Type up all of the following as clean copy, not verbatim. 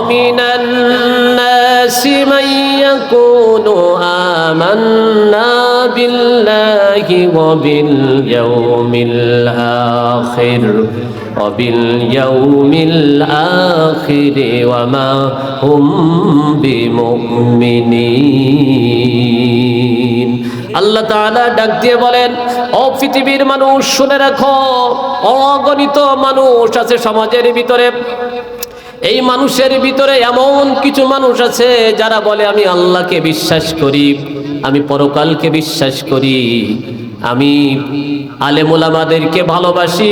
ومن الناس من يقول آمنا بالله وباليوم الآخر وما هم بمؤمنين। আল্লাহ তাআলা ডাক দিয়ে বলেন, ও পৃথিবীর মানুষ শুনে রাখো, অগণিত মানুষ আছে সমাজের ভিতরে। এই মানুষের ভিতরে এমন কিছু মানুষ আছে যারা বলে আমি আল্লাহকে বিশ্বাস করি, আমি পরকালকে বিশ্বাস করি, আমি আলেম ওলামাদেরকে ভালোবাসি,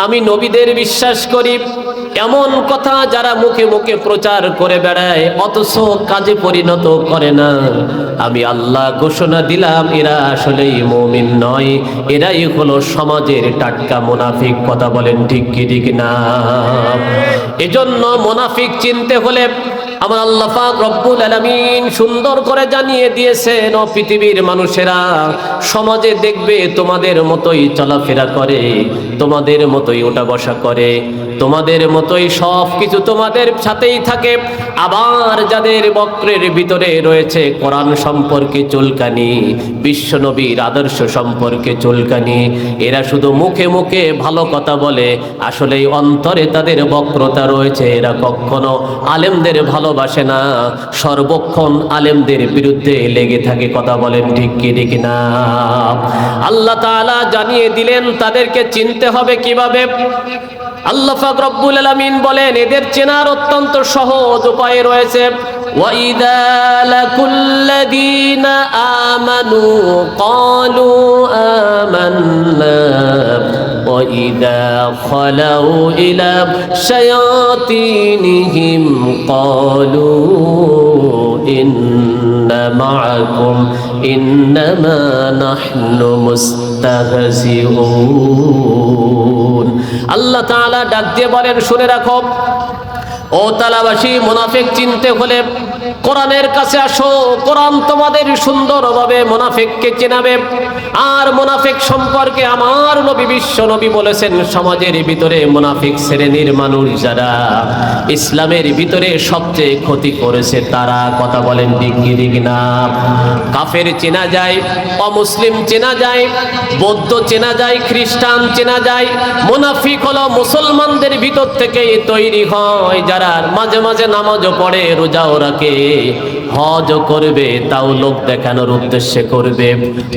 আমি নবীদের বিশ্বাস করি। এমন কথা যারা মুখে মুখে প্রচার করে বেড়ায় অথচ কাজে পরিণত করে না। আমি আল্লাহ ঘোষণা দিলাম এরা আসলেই মুমিন নয়, এরাই হলো সমাজের টাটকা মুনাফিক। কথা বলেন ঠিক কি ঠিক না? এজন্য মুনাফিক চিনতে হলে আমার আল্লাহ পাক রব্বুল আলামিন সুন্দর করে জানিয়ে দিয়েছেন, ও পৃথিবীর মানুষেরা, সমাজে দেখবে তোমাদের মতোই চলাফেরা করে, তোমাদের মতোই ওঠা বসা করে, তোমাদের মতোই সব কিছু তোমাদের সাথেই থাকে। আবার যাদের বক্রের ভিতরে রয়েছে কোরআন সম্পর্কে চুলকানি, বিশ্বনবীর আদর্শ সম্পর্কে চুলকানি, এরা শুধু মুখে মুখে ভালো কথা বলে, আসলে অন্তরে তাদের বক্রতা রয়েছে। এরা কখনো আলেমদের ভালোবাসে না, সর্বক্ষণ আলেমদের বিরুদ্ধে লেগে থাকে। কথা বলেন ঠিক কি ঠিক না? আল্লাহ তাআলা জানিয়ে দিলেন তাদেরকে চিনতে হবে কিভাবে। আল্লাহ পাক রব্বুল আলামিন বলেন এদের চেনার অত্যন্ত সহজ উপায় রয়েছে। وَإِذَا لَقُوا الَّذِينَ آمَنُوا قَالُوا آمَنَّا وَإِذَا خَلَوْا إِلَى شَيَاطِينِهِمْ قَالُوا إِنَّا مَعَكُمْ إِنَّمَا نَحْنُ মুস্তাহজিউন। আল্লাহ তাআলা ডাক দিয়ে বলেন, শুনে রাখো ও তালাবাসী, মুনাফিক চিনতে হলে কোরআনের কাছে আসো। কোরআন তোমাদের সুন্দরভাবে মুনাফিককে চেনাবে। আর মুনাফিক সম্পর্কে আমার নবী বিশ্ব নবী বলেছেন, সমাজের ভিতরে মুনাফিক শ্রেণীর মানুষ যারা ইসলামের ভিতরে সবচেয়ে ক্ষতি করেছে তারা। কথা বলেন ঠিক কি ঠিক না? কাফের চেনা যায়, অমুসলিম চেনা যায়, বৌদ্ধ চেনা যায়, খ্রিস্টান চেনা যায়। মুনাফিক হলো মুসলমানদের ভিতর থেকে তৈরি হয়, যারা মাঝে মাঝে নামাজও পড়ে, রোজাও রাখে, হজ করবে, তাও লোক দেখানোর উদ্দেশ্যে করবে।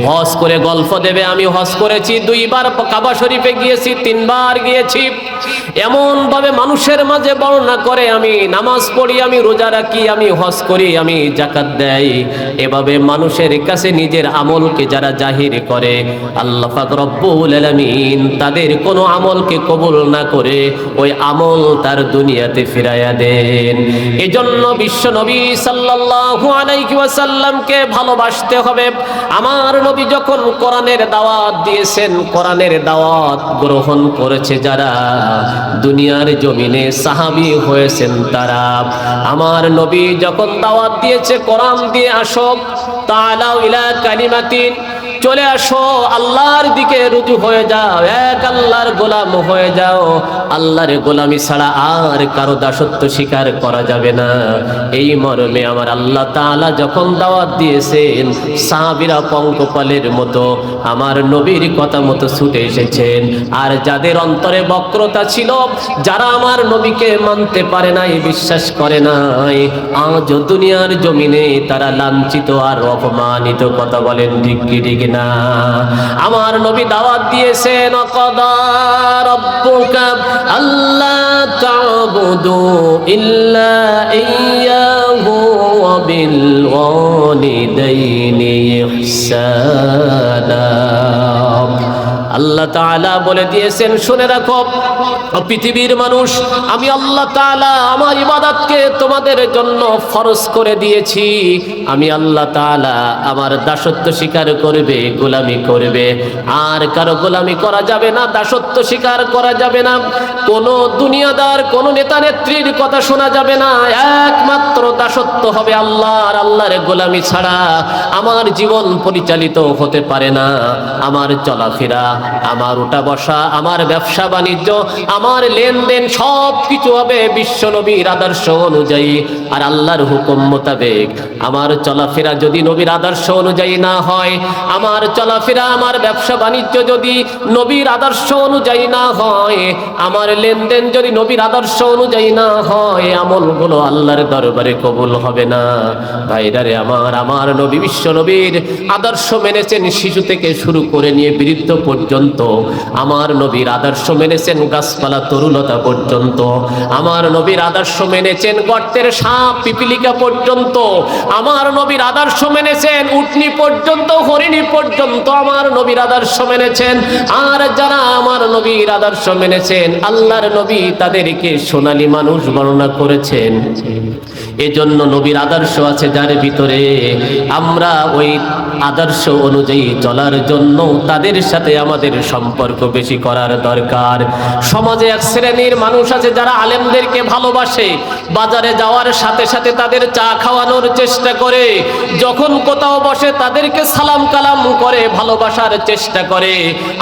হজ করে গল্প দেবে, আমি হজ করেছি, 2 বার কাবা শরীফে গিয়েছি, 3 বার গিয়েছি, এমন ভাবে মানুষের মাঝে বর্ণনা করে, আমি নামাজ পড়ি, আমি রোজা রাখি, আমি হজ করি, আমি যাকাত দেই। এভাবে মানুষের কাছে নিজের আমলকে যারা জাহির করে, আল্লাহ পাক রব্বুল আলামিন তাদের কোনো আমলকে কবুল না করে ওই আমল তার দুনিয়াতে ফিরাইয়া দেন। এজন্য বিশ্ব নবী সাল্লাল্লাহু আলাইহি ওয়াসাল্লামকে ভালোবাসতে হবে। আমার নবী যখন কোরআনের দাওয়াত দিয়েছেন, কোরআনের দাওয়াত গ্রহণ করেছে যারা, দুনিয়ার জমিনে সাহাবী হয়েছেন তারা। আমার নবী যখন দাওয়াত দিয়েছে কোরআন দিয়ে, আসো তাআলাউ ইলা কালিমাতিন, চলে আসো আল্লাহর দিকে রুজু হয়ে যাও, এক আল্লাহর গোলাম হয়ে যাও, আল্লাহর গোলামি ছাড়া আর কারো দাসত্ব স্বীকার করা যাবে না। এই মর্মে আমার আল্লাহ তাআলা যখন দাওয়াত দিয়েছেন, সাহাবীরা পঙ্কপালের মতো আমার নবীর কথা মতো ছুটে এসেছেন। আর যাদের অন্তরে বক্রতা ছিল, যারা আমার নবীকে মানতে পারে নাই, বিশ্বাস করে নাই, আজ দুনিয়ার জমিনে তারা লাঞ্ছিত আর অপমানিত। কথা বলেন ঠিক কি ঠিক না? আমার নবী দাওয়াত দিয়েছেন, ক্বাদা রাব্বুকা আল্লা তা'বুদু ইল্লা ইয়্যাহু ওয়া বিল ওয়ালিদাইনি ইহসানা। আল্লাহ তাআলা বলে দিয়েছেন, শুনে রাখো পৃথিবীর মানুষ, আমি আল্লাহ তাআলা আমার ইবাদতকে তোমাদের জন্য ফরজ করে দিয়েছি। আমি আল্লাহ তাআলা আমার দাসত্ব স্বীকার করবে, গোলামি করবে, আর কারো গোলামি করা যাবে না, দাসত্ব স্বীকার করা যাবে না, কোনো দুনিয়াদার কোনো নেতা নেত্রীর কথা শোনা যাবে না, একমাত্র দাসত্ব হবে আল্লাহর। আল্লাহর গোলামি ছাড়া আমার জীবন পরিচালিত হতে পারে না, আমার চলাফেরা আমার উঠা বসা, আমার ব্যবসা বাণিজ্য, আমার লেনদেন সব কিছু হবে বিশ্ব নবীর আদর্শ অনুযায়ী আর আল্লাহর হুকুম মোতাবেক। আমার চলাফেরা যদি নবীর আদর্শ অনুযায়ী না হয়, আমার চলাফেরা, আমার ব্যবসা বাণিজ্য যদি নবীর আদর্শ অনুযায়ী না হয়, আমার লেনদেন যদি নবীর আদর্শ অনুযায়ী না হয়, আমলগুলো আল্লাহর দরবারে কবুল হবে না। ভাইরারে আমার নবী, বিশ্ব নবীর আদর্শ মেনেছেন শিশু থেকে শুরু করে নিয়ে বৃদ্ধ পর্যন্ত। আমার নবীর আদর্শ মেনেছেন গাছপালা তরুলতা পর্যন্ত। আমার নবীর আদর্শ মেনেছেন গর্তের সাপ পিপিলিকা পর্যন্ত। আমার নবীর আদর্শ মেনেছেন উটনি পর্যন্ত, হরিণী পর্যন্ত আমার নবীর আদর্শ মেনেছেন। আর যারা আমার নবীর আদর্শ মেনেছেন, আল্লাহর নবী তাদেরকে সোনালী মানুষ বর্ণনা করেছেন। এজন্য নবীর আদর্শ আছে যার ভিতরে, আমরা ওই আদর্শ অনুযায়ী চলার জন্য তাদের সাথে আমাদের সম্পর্ক বেশি করার দরকার। সমাজে এক শ্রেণীর মানুষ আছে যারা আলেমদেরকে ভালোবাসে, বাজারে যাওয়ার সাথে সাথে তাদের চা খাওয়ানোর চেষ্টা করে, যখন কোথাও বসে তাদেরকে সালাম কালাম করে ভালোবাসার চেষ্টা করে।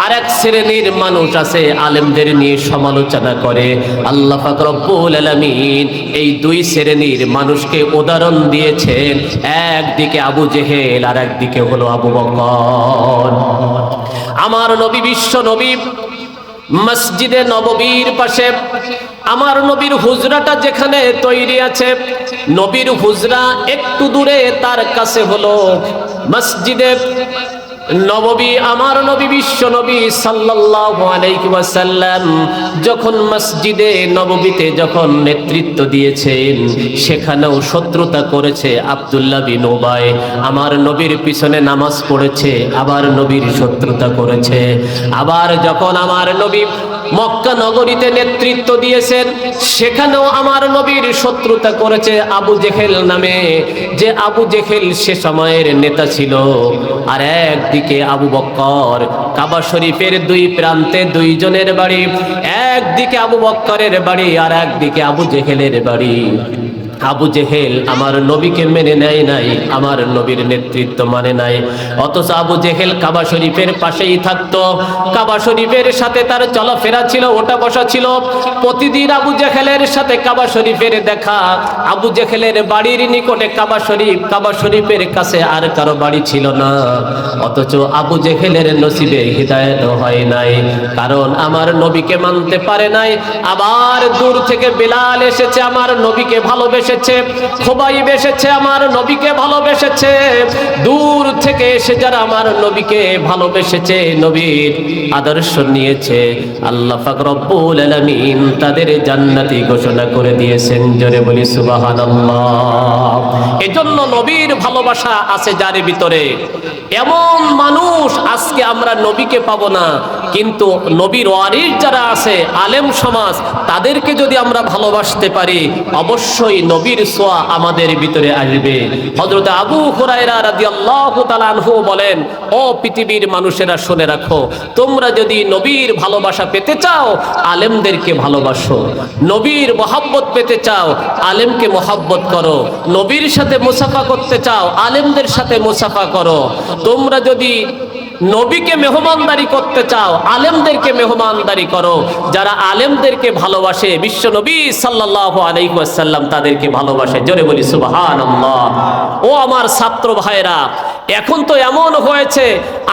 আর এক শ্রেণীর মানুষ আছে আলেমদের নিয়ে সমালোচনা করে। আল্লাহ পাক রব্বুল আলামিন এই দুই শ্রেণীর মানুষকে উদাহরণ দিয়েছেন, একদিকে আবু জেহেল আর একদিকে হলো আবু বকর। আমার নবী, বিশ্ব নবী মসজিদে নববীর পাশে, আমার নবীর হুজরাটা যেখানে তৈরি আছে, নবীর হুজরা একটু দূরে, তার কাছে হলো মসজিদে নববী। আমার নবী, বিশ্ব নবী সাল্লাল্লাহু আলাইহি ওয়াসাল্লাম যখন মসজিদে নববীতে যখন নেতৃত্ব দিয়েছেন, সেখানেও শত্রুতা করেছে আব্দুল্লাহ বিন উবাই। আমার নবীর পিছনে নামাজ পড়েছে, আবার নবীর শত্রুতা করেছে। আবার যখন আমার নবী মক্কা নগরীতে নেতৃত্ব দিয়েছেন, সেখানেও আমার নবীর শত্রুতা করেছে আবু জেহেল নামে, যে আবু জেহেল সে সময়ের নেতা ছিল। আর একদিকে আবু বকর, কাবা শরীফের দুই প্রান্তে দুইজনের বাড়ি, একদিকে আবু বকরের বাড়ি আর একদিকে আবু জেহেলের বাড়ি। আবু জেহেল আমার নবীকে মেনে নেয় নাই, আমার নবীর নেতৃত্ব মানে নাই, অথচ আবু জেহেল কাবা শরীফের পাশেই থাকতো। কাবা শরীফের সাথে তার চলাফেরা ছিল, ওটা বসা ছিল। প্রতিদিন আবু জেহেলের সাথে কাবা শরীফের দেখা। আবু জেহেলের বাড়ির নিকটে কাবা শরীফ, কাবা শরীফের কাছে আর কারো বাড়ি ছিল না। অথচ আবু জেহেলের নসিবে হিদায়াত হয় নাই, কারণ আমার নবীকে মানতে পারে নাই। আবার দূর থেকে বেলাল এসেছে, আমার নবীকে ভালোবেসে এসেছে, খুবাইব এসেছে, আমার নবীকে ভালোবেসেছে। দূর থেকে এসে যারা আমার নবীকে ভালোবেসেছে, নবীর আদর্শ নিয়েছে, আল্লাহ পাক রব্বুল আলামিন তাদের জান্নাতি ঘোষণা করে দিয়েছেন। জোরে বলি সুবহানাল্লাহ। এজন্য নবীর ভালোবাসা আছে যার ভিতরে। এমন মানুষ আজকে আমরা নবীকে পাবো না, কিন্তু নবীর ওয়ারিস যারা আছে, আলেম সমাজ, তাদেরকে যদি আমরা ভালোবাসতে পারি, অবশ্যই নবীর ছোঁয়া আমাদের ভিতরে আসবে। হযরত আবু হুরায়রা রাদিয়াল্লাহু তাআলা আনহু বলেন, ও পৃথিবীর মানুষেরা শুনে রাখো, তোমরা যদি নবীর ভালোবাসা পেতে চাও, আলেমদেরকে ভালোবাসো। নবীর মহব্বত পেতে চাও, আলেমকে মহব্বত করো। নবীর সাথে মুসাফা করতে চাও, আলেমদের সাথে মুসাফা করো। তোমরা যদি নবীকে মেহমানদারি করতে চাও, আলেমদেরকে মেহমানদারি করো। যারা আলেমদেরকে ভালোবাসে, বিশ্ব নবী সাল্লাল্লাহু আলাইহি ওয়াসাল্লাম তাদেরকে ভালোবাসে। জোরে বলি সুবহানাল্লাহ। ও আমার ছাত্র ভাইরা, এখন তো এমন হয়েছে,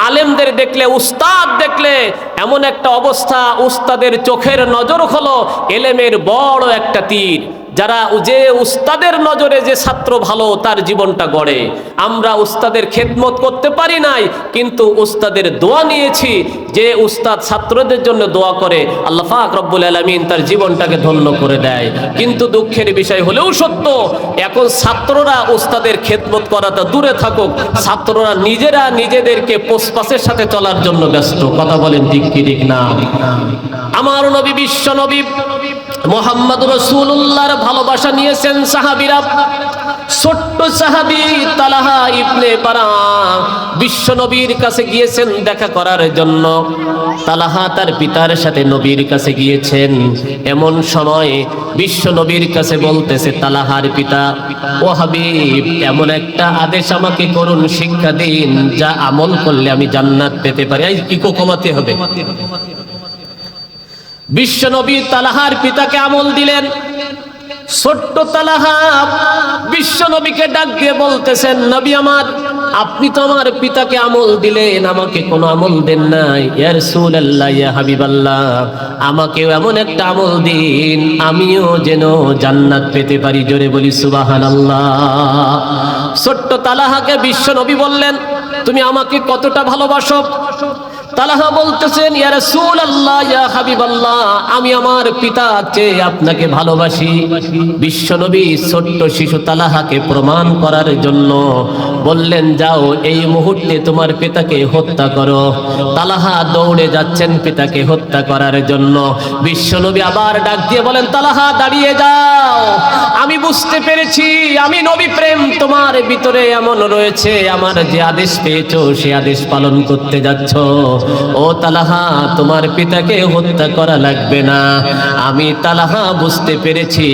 আলেমদের দেখলে, উস্তাদ দেখলে এমন একটা অবস্থা, উস্তাদের চোখের নজর হলো এলেমের বড় একটা তীর। যারা যে উস্তাদের নজরে যে ছাত্র ভালো, তার জীবনটা গড়ে। আমরা উস্তাদের খেদমত করতে পারি নাই, কিন্তু উস্তাদের দোয়া নিয়েছি। যে উস্তাদ ছাত্রদের জন্য দোয়া করে, আল্লাহ পাক রব্বুল আলামিন তার জীবনটাকে ধন্য করে দেয়। কিন্তু দুঃখের বিষয় হলেও সত্য, এখন ছাত্ররা উস্তাদের খেদমত করাটা দূরে থাকুক, ছাত্ররা নিজেরা নিজেদেরকে পোসপাসের সাথে চলার জন্য ব্যস্ত। কথা বলেন ঠিক কি ঠিক না? আমার নবী, বিশ্ব নবী মুহাম্মদ রাসূলুল্লাহর ভালোবাসা নিয়েছেন সাহাবীরা। ছোট্ট সাহাবী তালহা ইবনে বারা বিশ্ব নবীর কাছে গিয়েছেন দেখা করার জন্য। তালহা তার পিতার সাথে নবীর কাছে গিয়েছেন। এমন সময় বিশ্ব নবীর কাছে বলতেছে তালহার পিতা, ও হাবিব, এমন একটা আদেশ আমাকে করুন, শিক্ষা দিন, যা আমল করলে আমি জান্নাত পেতে পারি। এই ইকো কমাতে হবে। বিশ্ব নবী তালহার পিতাকে আমল দিলেন। ছোট্ট তালহা বিশ্ব নবীকে ডাক দিয়ে বলতেছেন, নবী আমার, আপনি তো আমার পিতাকে আমল দিলেন, আমাকে কোনো আমল দেন নাই। ইয়া রাসূলুল্লাহ, ইয়া হাবিবাল্লাহ, আমাকেও এমন একটা আমল দিন, আমিও যেন জান্নাত পেতে পারি। জোরে বলি সুবহানাল্লাহ। ছোট্ট তালহাকে বিশ্ব নবী বললেন, তুমি আমাকে কতটা ভালোবাসো? তালহা বলতেছেন, ইয়া রাসূলুল্লাহ, ইয়া হাবিবাল্লাহ, আমি আমার পিতার চেয়ে আপনাকে ভালোবাসি। বিশ্বনবী ছোট্ট শিশু তালহাকে প্রমাণ করার জন্য বললেন, যাও এই মুহূর্তে তোমার পিতাকে হত্যা করো। তালহা দৌড়ে যাচ্ছেন পিতাকে হত্যা করার জন্য। বিশ্বনবী আবার ডাক দিয়ে বলেন, তালহা দাঁড়িয়ে যাও, আমি বুঝতে পেরেছি আমি নবী প্রেম তোমার ভিতরে এমন রয়েছে, আমার যে আদেশ পেয়েছো সে আদেশ পালন করতে যাচ্ছ। ও তালহা, তোমার পিতাকে হত্যা করা লাগবে না। আমি তালহা বুঝতে পেরেছি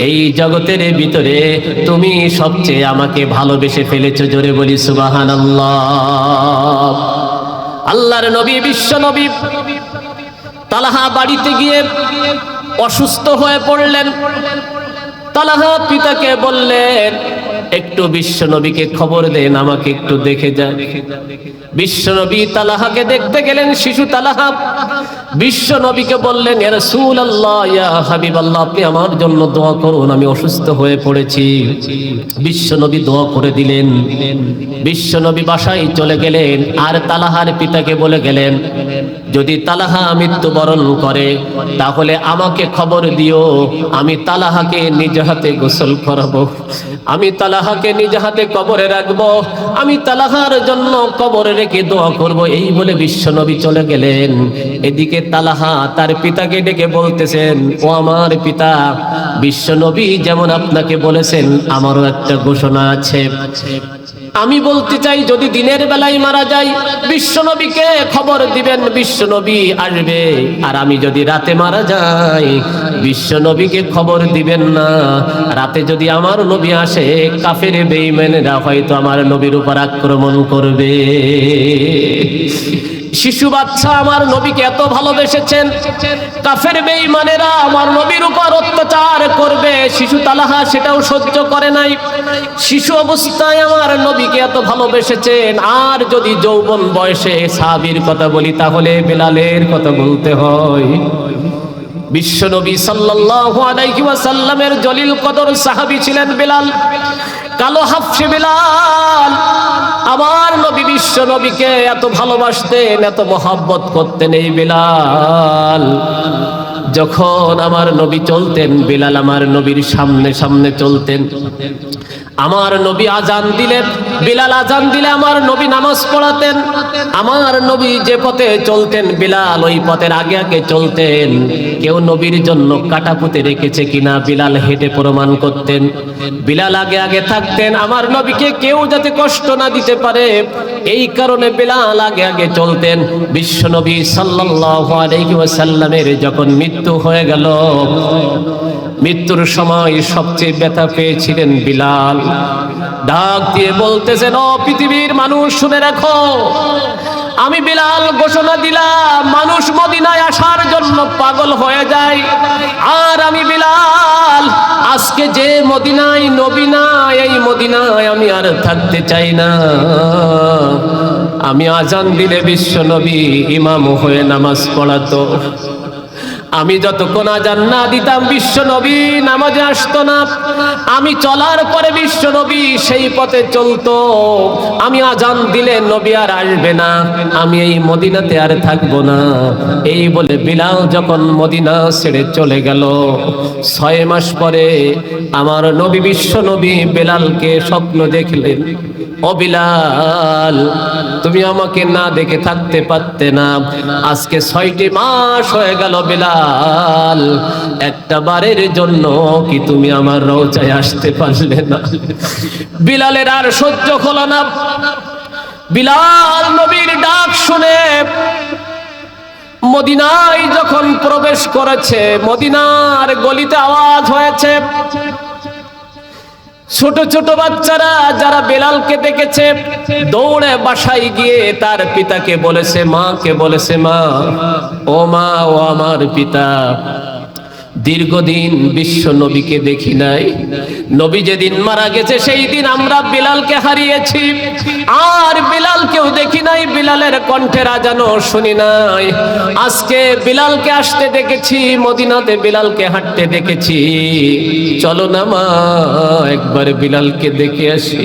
এই জগতের ভিতরে তুমি সবচেয়ে আমাকে ভালোবেসে ফেলেছো। জোরে বলি সুবহানাল্লাহ। আল্লাহর নবী বিশ্ব নবী তালহা বাড়িতে গিয়ে অসুস্থ হয়ে পড়লেন। তালহা পিতাকে বললেন, একটু বিশ্ব নবীকে খবর দেন, আমাকে একটু দেখে যান। বিশ্ব নবী তালহাকে দেখতে গেলেন। শিশু তালহা বিশ্ব নবীকে বললেন, ইয়া রাসূলুল্লাহ, ইয়া হাবিবাল্লাহ, আপনি আমার জন্য দোয়া করুন, আমি অসুস্থ হয়ে পড়েছি। বিশ্ব নবী দোয়া করে দিলেন। বিশ্ব নবী বাসায় চলে গেলেন আর তালহার পিতাকে বলে গেলেন, যদি তালহা মৃত্যুবরণ করে তাহলে আমাকে খবর দিও, আমি তালহাকে নিজ হাতে গোসল করাবো, আমি তালহাকে নিজ হাতে কবরে রাখবো, আমি তালহার জন্য কবরে রেখে দোয়া করব। এই বলে বিশ্ব নবী চলে গেলেন। এদিকে তালহা তার পিতাকে ডেকে বলতেছেন, ও আমার পিতা, বিশ্ব নবী যেমন আপনাকে বলেছেন আমারও একটা ঘোষণা আছে। আমি বলতে চাই, যদি দিনের বেলায় মারা যাই বিশ্ব নবীকে খবর দিবেন, বিশ্ব নবী আসবে। আর আমি যদি রাতে মারা যাই বিশ্ব নবীকে খবর দিবেন না। রাতে যদি আমার নবী আসে, কাফের বেঈমানেরা হয়তো আমার নবীর উপর আক্রমণ করবে। শিশু বাচ্চা আমার নবীকে এত ভালোবেসেছেন, কাফের বেঈমানেরা আমার নবীর উপর অত্যাচার করবে। শিশু তালহা সেটাও সহ্য করে নাই। শিশু অবস্থায় আমার নবীকে এত ভালোবেসেছেন। আর যদি যৌবন বয়সে সাহাবীর কথা বলি তাহলে বেলালের কথা বলতে হয়। বিশ্ব নবী সাল্লাল্লাহু আলাইহি ওয়াসাল্লামের জলিল কদর সাহাবী ছিলেন বেলাল, কালো হাফসে বেলাল। আমার নবী বিশ্ব নবীকে এত ভালোবাসতেন, এত মহব্বত করতেন এই বেলাল। যখন আমার নবী চলতেন, বেলাল আমার নবীর সামনে সামনে চলতেন। আমার নবী আজান দিলেন, বেলাল আজান দিলে আমার নবী নামাজ পড়াতেন। আমার নবী যে পথে চলতেন বেলাল ওই পথের আগে আগে চলতেন। কেউ নবীর জন্য কাটা পুঁতে রেখেছে কিনা বেলাল হেঁটে প্রমাণ করতেন। বেলাল আগে আগে থাকতেন, আমার নবীকে কেউ যাতে কষ্ট না দিতে পারে এই কারণে বেলাল আগে আগে চলতেন। বিশ্ব নবী সাল্লাল্লাহু আলাইহি ওয়াসাল্লামের যখন মৃত্যু হয়ে গেল, মৃত্যুর সময় সবচেয়ে ব্যথা পেয়েছিলেন বিলাল। ডাক দিয়ে বলতেছেন, ও পৃথিবীর মানুষ শুনে রাখো, আমি বিলাল ঘোষণা দিলাম মানুষ মদিনায় আসার জন্য পাগল হয়ে যায়। আর আমি বিলাল আজকে যে মদিনায় নবী নাই, এই মদিনায় আমি আর থাকতে চাই না। আমি আজান দিলে বিশ্ব নবী ইমাম হয়ে নামাজ পড়াতো। আমি যতক্ষণ আজান না দিতাম বিশ্ব নবী নামাজে আসতো না। আমি চলার পরে বিশ্ব নবী সেই পথে চলতো। আমি আজান দিলে নবী আর আসবে না, আমি এই মদিনাতে আর থাকবো না। এই বলে বিলাল যখন মদিনা ছেড়ে চলে গেল, 6 মাস পরে আমার নবী বিশ্ব নবী বেলালকে স্বপ্ন দেখলেন, ও বিলাল, তুমি আমাকে না দেখে থাকতে পারতে না। আজকে 6টি মাস হয়ে গেল বিলাল, বিলাল, একটা বারের জন্য কি তুমি আমার রওজায় আসতে পারলে না? বিলালের আর সহ্য হলো না। বিলাল নবীর ডাক শুনে মদিনায় যখন প্রবেশ করেছে, মদিনার গলিতে আওয়াজ হয়েছে। ছোট ছোট বাচ্চারা যারা বেলালকে দেখেছে দৌড়ে বাসায় গিয়ে তার পিতাকে বলেছে, মাকে বলেছে, মা, ও মা, ও আমার পিতা, দীর্ঘদিন বিশ্ব নবীকে দেখি নাই। নবী যেদিন মারা গেছে সেই দিন আমরা বিলালকে হারিয়েছি, আর বিলালকেও দেখি নাই, বিলালের কণ্ঠের আজানও শুনি নাই। আজকে বিলালকে আসতে দেখেছি, মদিনাতে বিলালকে হাঁটতে দেখেছি। চলো না মা, একবার বিলালকে দেখে আসি।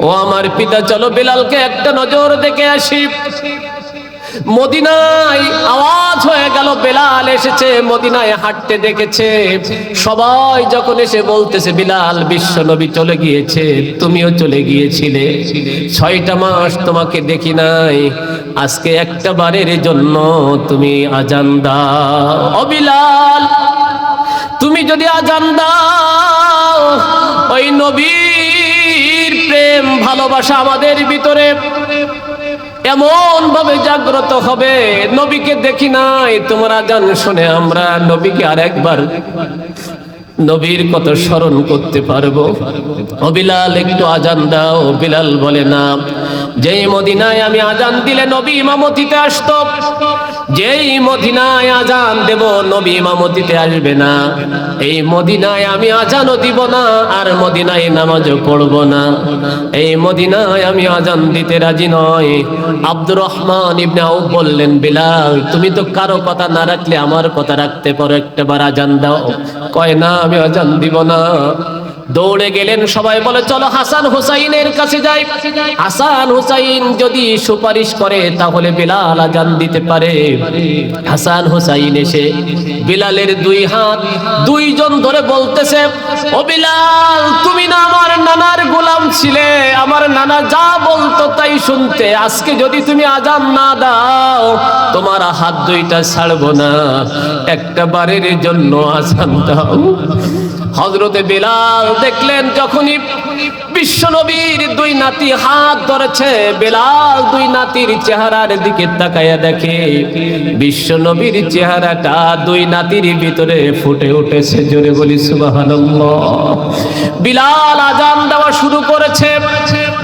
ও আমার পিতা, চলো বিলালকে একটা নজর দেখে আসি। মদিনায় আওয়াজ হয়ে গেল, বেলাল এসেছে, মদিনায় হাঁটতে দেখেছে। সবাই যখন এসে বলতেছে, বিলাল, বিশ্ব নবী চলে গিয়েছে, তুমিও চলে গিয়েছিলে, 6টা মাস তোমাকে দেখি নাই, আজকে একটা বারের জন্য তুমি আজান দাও। ও বিলাল, তুমি যদি আজান দাও, ওই নবীর প্রেম ভালোবাসা আমাদের ভিতরে এমন ভাবে জাগ্রত হবে, নবীকে দেখি নাই, তোমার আজান শুনে আমরা নবীকে আরেকবার, নবীর কত স্মরণ করতে পারবো। ও বিলাল, একটু আজান দাও। বিলাল বলে, না, যেই মদিনায় আমি আজান দিলে নবী ইমামতিতে আসতো, যেই মদিনায় আজান দেব নবী ইমামতিতে আসবে না, এই মদিনায় আমি আজানও দিব না, আর মদিনায় নামাজও পড়ব না। এই মদিনায় আমি আজান দিতে রাজি নয়। আব্দুর রহমান ইবনে আউফ বললেন, বিলাল, তুমি তো কারো কথা না রাখলে আমার কথা রাখতে পারো, একটাবার আজান দাও। কয়, না, আমি আজান দিব না। দৌড়ে গেলেন, সবাই বলে, চলো হাসান হুসাইনের কাছে যাই। হাসান হুসাইন যদি সুপারিশ করে তাহলে বিলাল আজান দিতে পারে। হাসান হুসাইন এসে বিলালের 2 হাত 2 জন ধরে বলতেছে, ও বিলাল, তুমি না আমার নানার গোলাম ছিলে, আমার নানা যা বলতো তাই শুনতে, আজকে যদি তুমি আজান না দাও তোমার হাত 2টা ছাড়বো না, একটা বারের জন্য আজান দাও। হযরতে বিলাল দেখলেন, যখনই বিশ্বনবীর 2 নাতি হাত ধরেছে, বিলাল 2 নাতির চেহারার দিকে তাকায়া দেখে বিশ্বনবীর চেহারাটা 2 নাতির ভিতরে ফুটে উঠেছে। জোরে বলি সুবহানাল্লাহ। বিলাল আজান দেওয়া শুরু করেছে।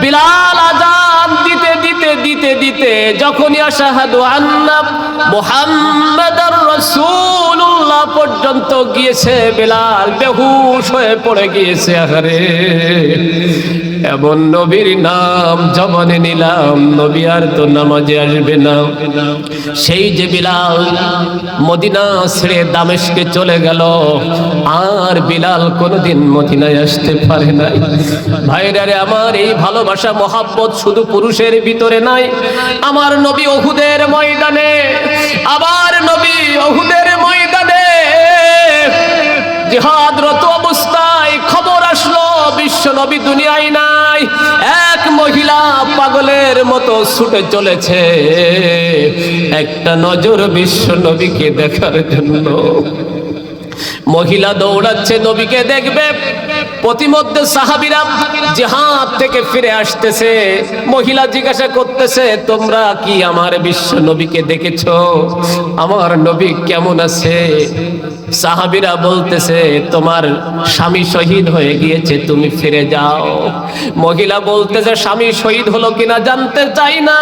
বিলাল আজান দিতে দিতে দিতে দিতে যখনই আশহাদু আন্না মুহাম্মাদার রাসূলুল্লাহ পর্যন্ত গিয়েছে, বিলাল বেহুশ হয়ে পড়ে গিয়েছে। আরে এমন নবীর নাম জবানে নিলাম, নবী আর তো নামাজে আসবে না। সেই যে বিলাল মদিনা ছেড়ে দামেস্কে চলে গেল, আর বিলাল কোনোদিন মদিনায় আসতে পারে নাই। ভাইরা রে আমার, এই ভালোবাসা মহাব্বত শুধু পুরুষের ভিতরে নাই। আমার নবী উহুদের ময়দানে, আবার নবী উহুদের ময়দানে জিহাদরত অবস্থায় খবর আসলো বিশ্ব নবী দুনিয়ায় নাই। এক মহিলা পাগলের মতো ছুটে চলেছে একটা নজর বিশ্ব নবীকে দেখার জন্য। মহিলা দৌড়াচ্ছে নবীকে দেখবে, প্রতিমধ্যে সাহাবীরা জিহাদ থেকে ফিরে আসতেছে। মহিলা জিজ্ঞাসা করতেছে, তোমরা কি আমার বিশ্ব নবীকে দেখেছো? আমার নবী কেমন আছে? সাহাবীরা বলতেছে, তোমার স্বামী শহীদ হয়ে গিয়েছে, তুমি ফিরে যাও। মহিলা বলতেছে, স্বামী শহীদ হলো কিনা জানতে চাই না,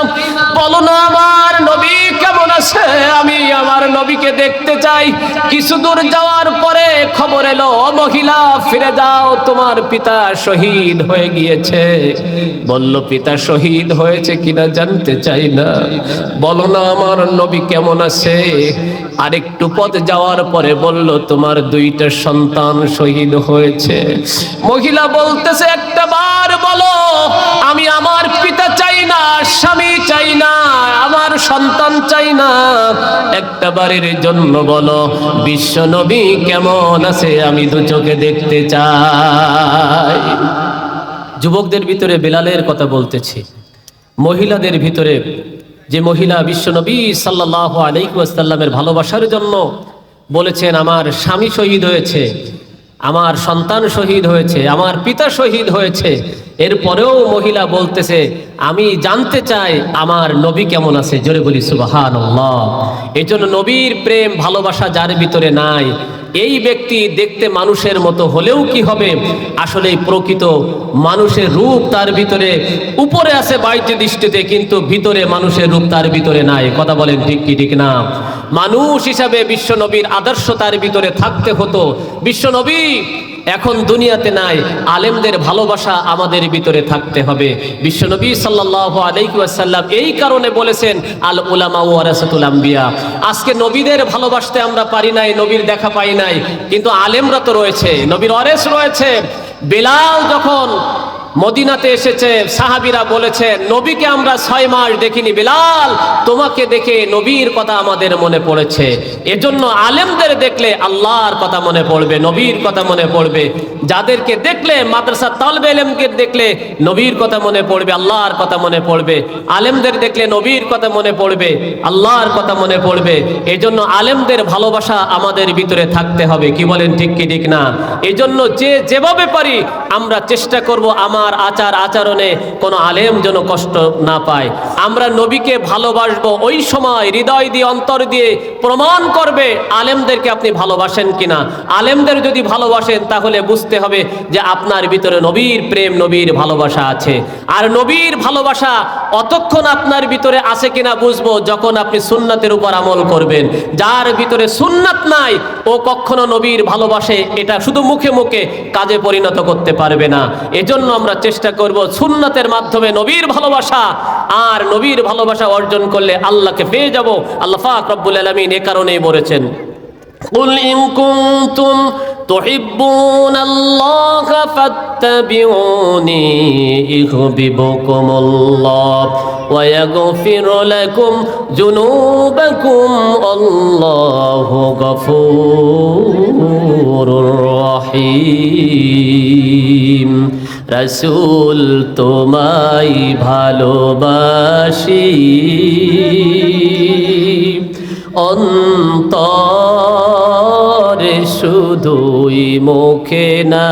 বলো না আমার নবী কেমন আছে, আমি আমার নবীকে দেখতে চাই। কিছু দূর যাওয়ার পরে খবর এলো, ও মহিলা ফিরে যাও, তোমার পিতা শহীদ হয়ে গিয়েছে। বলল, পিতা শহীদ হয়েছে কিনা জানতে চাই না, বলো না আমার নবী কেমন আছে। আরেকটু পথ যাওয়ার পরে বলল, তোমার 2টা সন্তান শহীদ হয়েছে। মহিলা বলতেছে, একটা বার বলো, আমি আমার পিতা চাই না, স্বামী চাই না, আমার সন্তান চাই না, একটা বারের জন্য বলো বিশ্ব নবী কেমন আছে, আমি 2 চোখে দেখতে চাই। যুবকদের ভিতরে বেলালের কথা বলতেছি, মহিলাদের ভিতরে যে মহিলা বিশ্বনবী সাল্লাল্লাহু আলাইহি ওয়াসাল্লামের ভালোবাসার জন্য বলেছেন আমার স্বামী শহীদ হয়েছে, আমার সন্তান শহীদ হয়েছে, আমার পিতা শহীদ হয়েছে, এরপরেও মহিলা বলতেছে আমি জানতে চাই আমার নবী কেমন আছে। জোরে বলি সুবহানাল্লাহ। এই জন্য নবীর প্রেম ভালোবাসা যার ভিতরে নাই, এই ব্যক্তি দেখতে মানুষের মতো হলেও কি হবে, আসলে প্রকৃত মানুষের রূপ তার ভিতরে উপরে আছে বাহ্য দৃষ্টিতে, কিন্তু ভিতরে মানুষের রূপ তার ভিতরে নাই। কথা বলেন ঠিক কি ঠিক না? মানুষ হিসাবে বিশ্ব নবীর আদর্শ তার ভিতরে থাকতে হতো। বিশ্ব নবী এখন দুনিয়াতে নাই, আলেমদের ভালোবাসা আমাদের ভিতরে থাকতে হবে। বিশ্বনবী সাল্লাল্লাহু আলাইহি ওয়াসাল্লাম এই কারণে বলেছেন আল উলামা ওয়ারাসাতুল আম্বিয়া। আজকে নবীদের ভালোবাসতে আমরা পারি নাই, নবীর দেখা পাই নাই, কিন্তু আলেমরা তো রয়েছে, নবীর ওয়ারিস রয়েছে। বেলাল যখন মদিনাতে এসেছে, সাহাবীরা বলেছে নবীকে আমরা 6 মাস দেখিনি, বেলাল তোমাকে দেখে নবীর কথা আমাদের মনে পড়েছে। এজন্য আলেমদের দেখলে আল্লাহর কথা মনে পড়বে, নবীর কথা মনে পড়বে। যাদেরকে দেখলে, মাদ্রাসা তালবে ইলমকে দেখলে নবীর কথা মনে পড়বে, আল্লাহর কথা মনে পড়বে। আলেমদের দেখলে নবীর কথা মনে পড়বে, আল্লাহর কথা মনে পড়বে। এজন্য আলেমদের ভালোবাসা আমাদের ভিতরে থাকতে হবে। কি বলেন ঠিক কি ঠিক না? এজন্য যেভাবে পারি আমরা চেষ্টা করব আমার আচার আচরণে কোনো আলেম যেন কষ্ট না পায়। আমরা নবীকে ভালোবাসবো ওই সময় হৃদয় দিয়ে, অন্তর দিয়ে প্রমাণ করবে আলেমদেরকে আপনি ভালোবাসেন কিনা। আলেমদের যদি ভালোবাসেন তাহলে বুঝতে হবে যে আপনার ভিতরে নবীর প্রেম, নবীর ভালোবাসা আছে। আর নবীর ভালোবাসা অতক্ষণ আপনার ভিতরে আছে কিনা বুঝবো যখন আপনি সুন্নাতের উপর আমল করবেন। যার ভিতরে সুন্নাত নাই ও কখনো নবীর ভালোবাসে এটা শুধু মুখে মুখে কাজে পরিণত করতে পারবে না। এজন্য আমরা চেষ্টা করব সুন্নাতের মাধ্যমে নবীর ভালোবাসা, আর নবীর ভালোবাসা অর্জন করলে আল্লাহকে পেয়ে যাব। আল্লাহ পাক রব্বুল আলামিন এ কারণেই বলেছেন কুল ইন কুনতুম তুহিব্বুনাল্লাহা ফাত্তাবিউনি ইউহিব্বুকুমুল্লাহ ওয়া ইয়াগফির লাকুম যুনুবাকুম আল্লাহু গফুরুর রহিম। রাসূল তোমায় ভালোবাসি অন্তরে শুধুই মুখে না,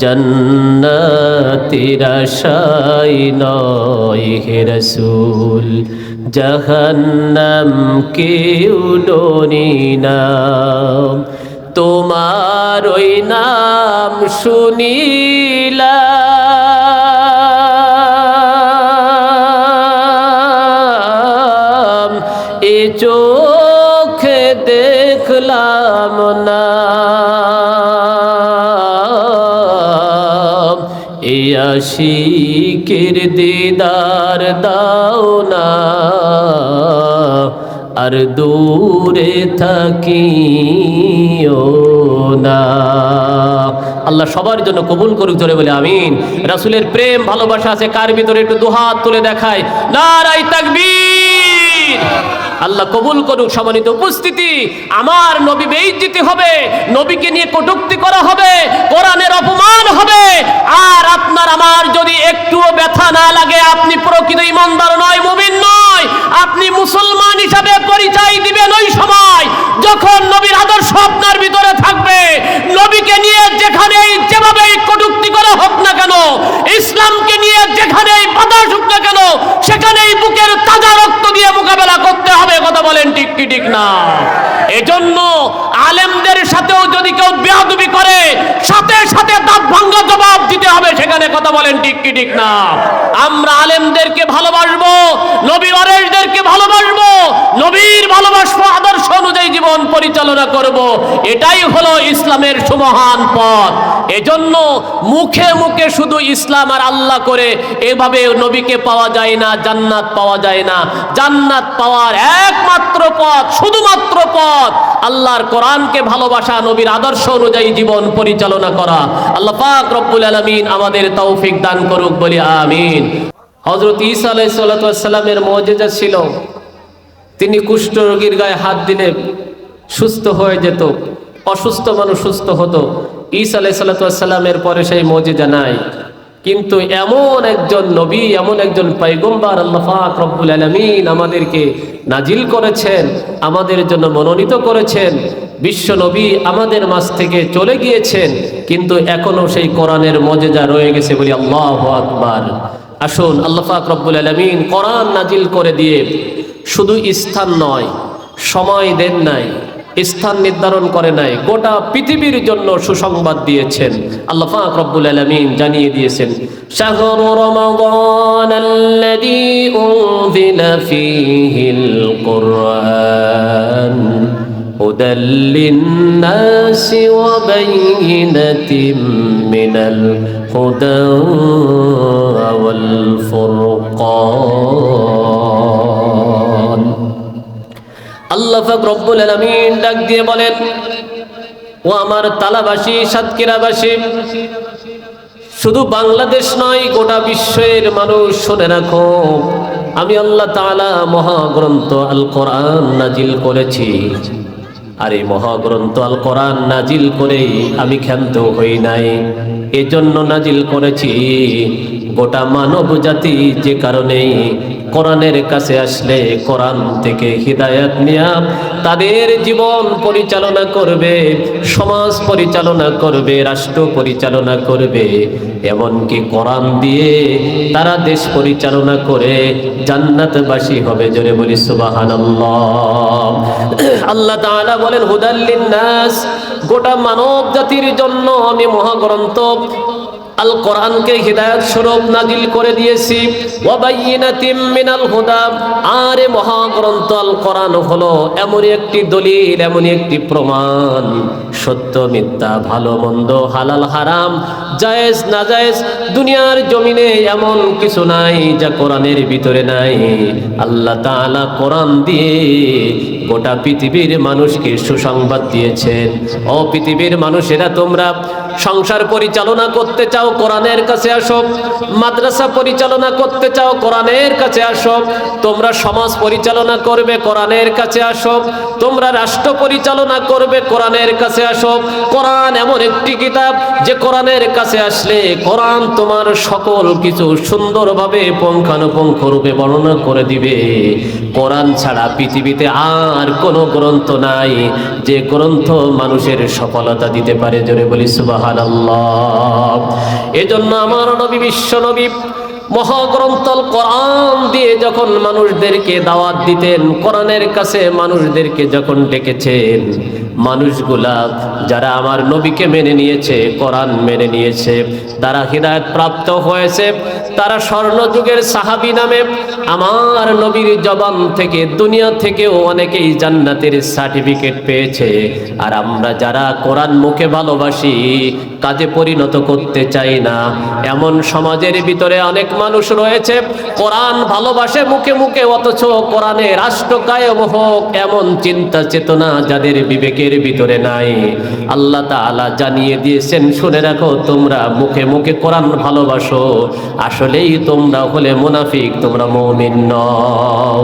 জান্নাতের আশায় নয় হে রাসূল, জাহান্নাম কেউ ডরি না। তোমার ওই নাম শুনিলাম, এ চোখে দেখলাম না, এ আশিকের দিদার দাও না, আর দূরে থাকিও না। আল্লাহ সবার জন্য কবুল করুক, জোরে বলে আমিন। রাসূলের প্রেম ভালোবাসা আছে কার ভিতরে? একটু দুহাত তুলে দেখায় নারায়ে তাকবীর। আল্লাহ কবুল করুক। সম্মানিত উপস্থিতি, আমার নবী বেইজ্জতি হবে, নবীকে নিয়ে কটূক্তি করা হবে, কোরআনের অপমান হবে, আর আপনার আমার যদি একটুও ব্যথা না লাগে আপনি প্রকৃত ঈমানদার নয়, মুমিন নয়, আপনি মুসলমান হিসাবে পরিচয় দিবেন ওই সময় যখন নবীর আদর্শ আপনার ভিতরে থাকবে। নবীকে নিয়ে যেখানেই যেভাবেই কটূক্তি করা হোক না কেন, ইসলামকে নিয়ে যেখানেই বাধা আসুক না কেন, সেখানেই বুকের তাজা রক্ত দিয়ে মোকাবেলা করতে হবে। কথা বলেন ঠিক কি ঠিক না? এজন্য আলেমদের সাথেও যদি কেউ বেয়াদবি করে সাথে সাথে দাঁত ভাঙা জবাব দিতে হবে সেখানে। কথা বলেন ঠিক কি ঠিক না? আমরা আলেমদেরকে ভালোবাসবো, নবীর ওয়ারিসদেরকে ভালোবাসবো, নবীর ভালোবাসবো, আদর্শ অনুযায়ী জীবন পরিচালনা করব। এটাই হলো ইসলামের সুমহান পথ। এজন্য মুখে মুখে শুধু ইসলাম আর আল্লাহ করে এভাবে নবীকে পাওয়া যায় না, জান্নাত পাওয়া যায় না। জান্নাত পাওয়ার একমাত্র পথ, শুধুমাত্র পথ আল্লাহর কোরআনকে ভালোবাসা, নবীর আদর্শ অনুযায়ী জীবন পরিচালনা করা। আল্লাহ পাক রব্বুল আলামিন আমাদের তৌফিক দান করুক, বলি আমিন। হযরত ঈসা আলাইহিস সালাতু ওয়াস সালামের মুজিজা ছিল, তিনি কুষ্ঠ রোগীর গায়ে হাত দিলে সুস্থ হয়ে যেত, অসুস্থ মানুষ সুস্থ হতো। ঈসা আলাইহিস সালাতু ওয়াস সালামের পরে সেই মুজিজা নাই। কিন্তু এমন একজন নবী, এমন একজন পয়গম্বর আল্লাহ পাক রব্বুল আলামিন আমাদেরকে নাজিল করেছেন, আমাদের জন্য মনোনীত করেছেন। বিশ্ব নবী আমাদের মাঝ থেকে চলে গিয়েছেন, কিন্তু এখনো সেই কোরআনের মজেজা রয়ে গেছে, বলি আল্লাহু আকবার। আসুন, আল্লাহ পাক রব্বুল আলামিন কোরআন নাজিল করে দিয়ে শুধু স্থান নয়, সময় দেন নাই, স্থান নির্ধারণ করে নাই, গোটা পৃথিবীর জন্য সুসংবাদ দিয়েছেন। আল্লাহ পাক রব্বুল আলামিন জানিয়ে দিয়েছেন, শাহরু রমাদানাল্লাযী উনজিলা ফীহিল কুরআন হুদাল লিন্নাসি ওয়া বাইয়িনাতিম মিনাল হুদা ওয়াল ফুরকান। আল্লাহ পাক রব্বুল আলামিন ডাক দিয়ে বলেন, ও আমার তালাবাসী, সাতক্ষীরাবাসী, শুধু বাংলাদেশ নয়, গোটা বিশ্বের মানুষ শুনে রাখো, আমি আল্লাহ তাআলা মহাগ্রন্থ আল কোরআন নাজিল করেছি। আর এই মহাগ্রন্থ আল কোরআন নাজিল করেই আমি ক্ষান্ত হই নাই, এজন্য নাজিল করেছি গোটা মানব জাতি যে কারণেই কোরআনের কাছে আসলে কোরআন থেকে হিদায়াত নিয়ে তাদের জীবন পরিচালনা করবে, সমাজ পরিচালনা করবে, রাষ্ট্র পরিচালনা করবে, এমনকি কোরআন দিয়ে তারা দেশ পরিচালনা করে জান্নাতবাসী হবে। জোরে বলি সুবহানাল্লাহ। আল্লাহ তাআলা বলেন, হুদাল লিন্নাস, গোটা মানব জাতির জন্য আমি মহাগ্রন্থ আল কোরআনকে হিদায়াত স্বরূপ নাজিল করে দিয়েছি। ওয়া বাইয়িনাতিম মিনাল হুদা, আর মহাগ্রন্থ আল কোরআন হলো এমন একটি দলিল, এমন একটি প্রমাণ, সত্য মিথ্যা, ভালো মন্দ, হালাল হারাম, জায়েজ নাজায়েজ, দুনিয়ার জমিনে এমন কিছু নাই যা কোরআনের ভিতরে নাই। আল্লাহ তাআলা কোরআন দিয়ে গোটা পৃথিবীর মানুষকে সুসংবাদ দিয়েছেন। ও পৃথিবীর মানুষেরা, তোমরা সংসার পরিচালনা করতে চাও, কোরআনের কাছে আসো। মাদ্রাসা পরিচালনা করতে চাও, কোরআনের কাছে আসো। তোমরা সমাজ পরিচালনা করবে, কোরআনের কাছে আসো। তোমরা রাষ্ট্র পরিচালনা করবে, কোরআনের কাছে আসো। কোরআন এমন একটি কিতাব যে কোরআনের কাছে আসলে কোরআন তোমার সকল কিছু সুন্দরভাবে পুঙ্খানুপুঙ্খ রূপে বর্ণনা করে দিবে। কোরআন ছাড়া পৃথিবীতে আর কোনো গ্রন্থ নাই যে গ্রন্থ মানুষের সফলতা দিতে পারে। জোরে বলি সুবহানাল্লাহ। এজন্য আমার নবী, বিশ্ব নবী মহাগ্রন্থ কোরআন দিয়ে যখন মানুষদেরকে দাওয়াত দিতেন, কোরআনের কাছে মানুষদেরকে যখন ডেকেছেন, মানুষগুলা যারা আমার নবীকে মেনে নিয়েছে, কোরআন মেনে নিয়েছে, তারা হিদায়াত প্রাপ্ত হয়েছে। তারা স্বর্ণযুগের সাহাবী নামে আমার নবীর জবান থেকে, দুনিয়া থেকেও অনেকেই জান্নাতের সার্টিফিকেট পেয়েছে। আর আমরা যারা কোরআন মুখে ভালোবাসি, কাজে পরিণত করতে চাই না, এমন সমাজের ভিতরে অনেক মানুষ রয়েছে কোরআন ভালোবাসে মুখে মুখে, অথচ কোরআনে রাষ্ট্র কায়েম হোক এমন চিন্তা চেতনা যাদের বিবেকের ভিতরে নাই। আল্লাহ তাআলা জানিয়ে দিয়েছেন, শুনে রাখো, তোমরা মুখে মুখে কোরআন ভালোবাসো, আসলেই তোমরা হলে মুনাফিক, তোমরা মুমিন নও।